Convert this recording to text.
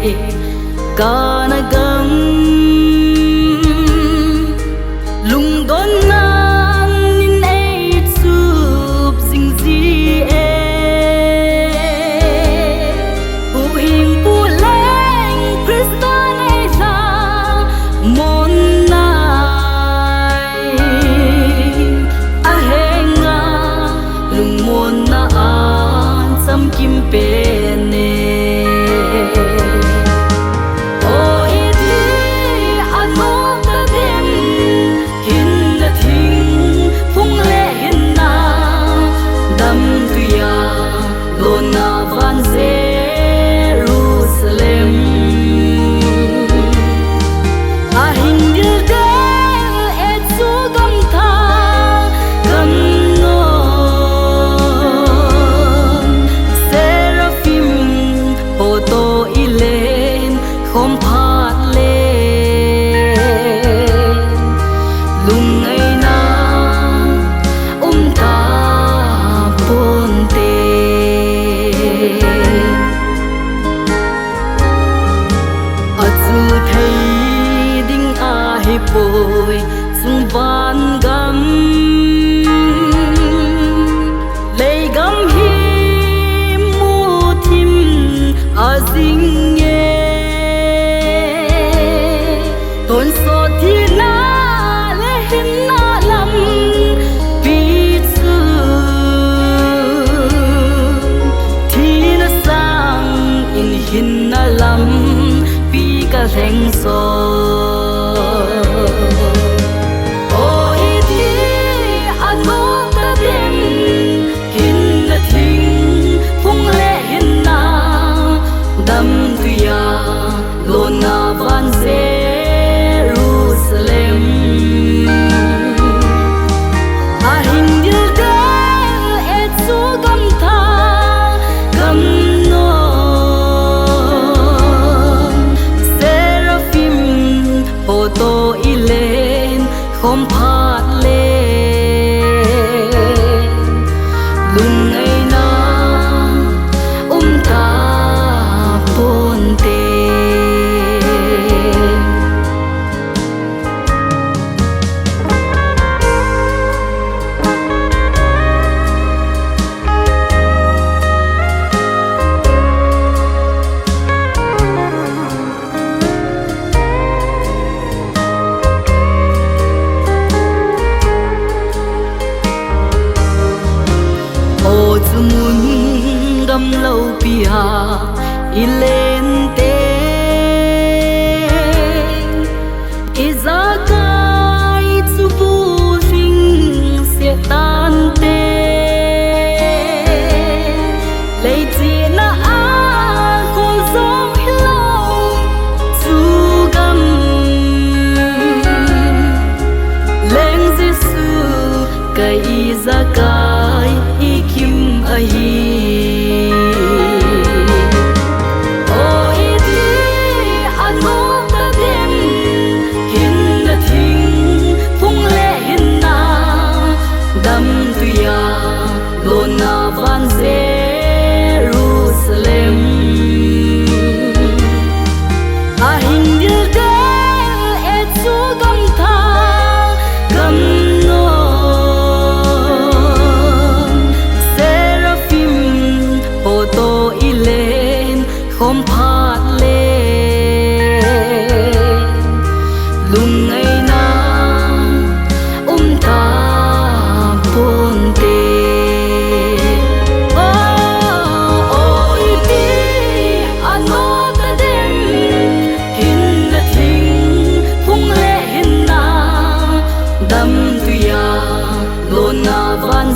ca na gam lung don nan nin ei chup sing zi e pu hing pu leng Kristan ei tha mon nai a henga lung mon na an sam kim pe ne khom phat lên lung ấy na ta pon te achu thei ding a hi poi sung van gam lei gam hi mu thim a sing tôn so thi na le hin na lam pi chu thi na sang in hin na lam pi ka reng so o i thi ano ta dem hin na thing phung le hin na dam tu ya lo na van se khom phat lên lung ấy na ta pon te mun gam lâu pia i lên te i za kai chu bu ring se tan te lei chi na a con sông hi lâu chu gam leng Giêsu kai i za kai i kim a hi van Jerusalem a hin dil de et chu gam tha gam non seraphim poto ilen khom phat lên lung ấy na ta pon te van